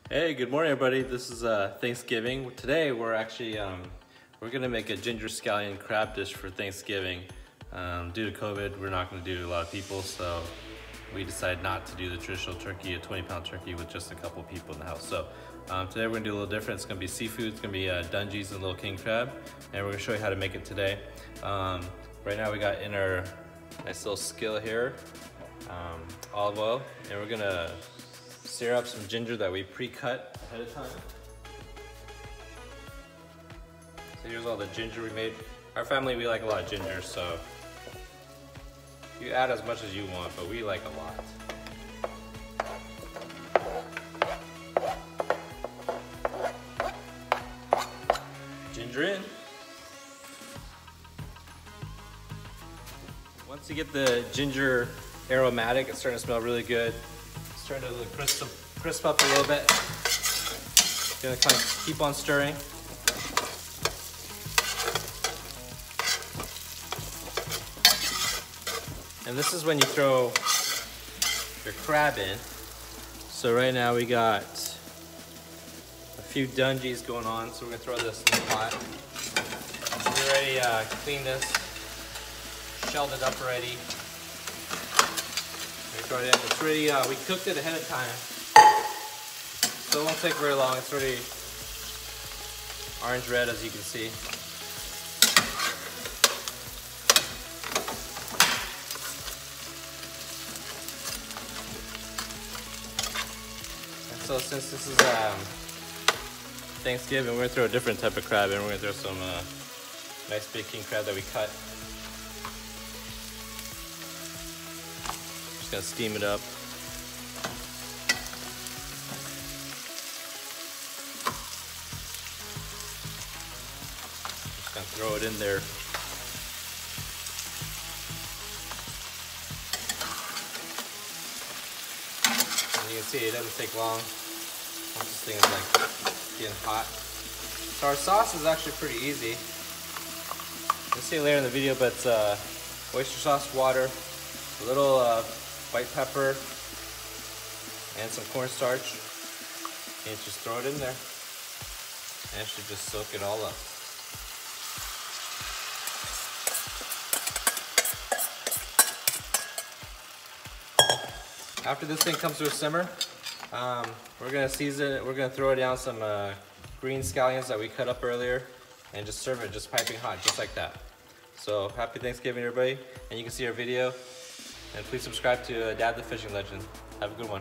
Hey, good morning everybody. This is Thanksgiving. Today we're actually we're gonna make a ginger scallion crab dish for Thanksgiving. Due to COVID, we're not gonna do a lot of people, so we decided not to do the traditional turkey, a 20-pound turkey with just a couple people in the house. So today we're gonna do a little different. It's gonna be seafood. It's gonna be Dungeness and little king crab, and we're gonna show you how to make it today. Right now we got in our nice little skillet here, olive oil, and we're gonna sear up some ginger that we pre-cut ahead of time. So here's all the ginger we made. Our family, we like a lot of ginger, so you add as much as you want, but we like a lot. Ginger in. Once you get the ginger aromatic, it's starting to smell really good. Starting to crisp up a little bit. Gonna kind of keep on stirring. And this is when you throw your crab in. So right now we got a few Dungeness going on, so we're gonna throw this in the pot. We already cleaned this, shelled it up already. Throw it in. It's ready. We cooked it ahead of time, so it won't take very long. It's already orange red, as you can see. And so since this is Thanksgiving, we're gonna throw a different type of crab in. We're gonna throw some nice big king crab that we cut. Just gonna steam it up. Just gonna throw it in there. And you can see it doesn't take long once this thing is like getting hot. So our sauce is actually pretty easy. You'll see it later in the video, but it's oyster sauce, water, a little white pepper, and some cornstarch, and just throw it in there, and it should just soak it all up. After this thing comes to a simmer, we're gonna season it. We're gonna throw down some green scallions that we cut up earlier, and just serve it just piping hot, just like that. So happy Thanksgiving, everybody, and you can see our video. And please subscribe to Dad the Fishing Legend. Have a good one.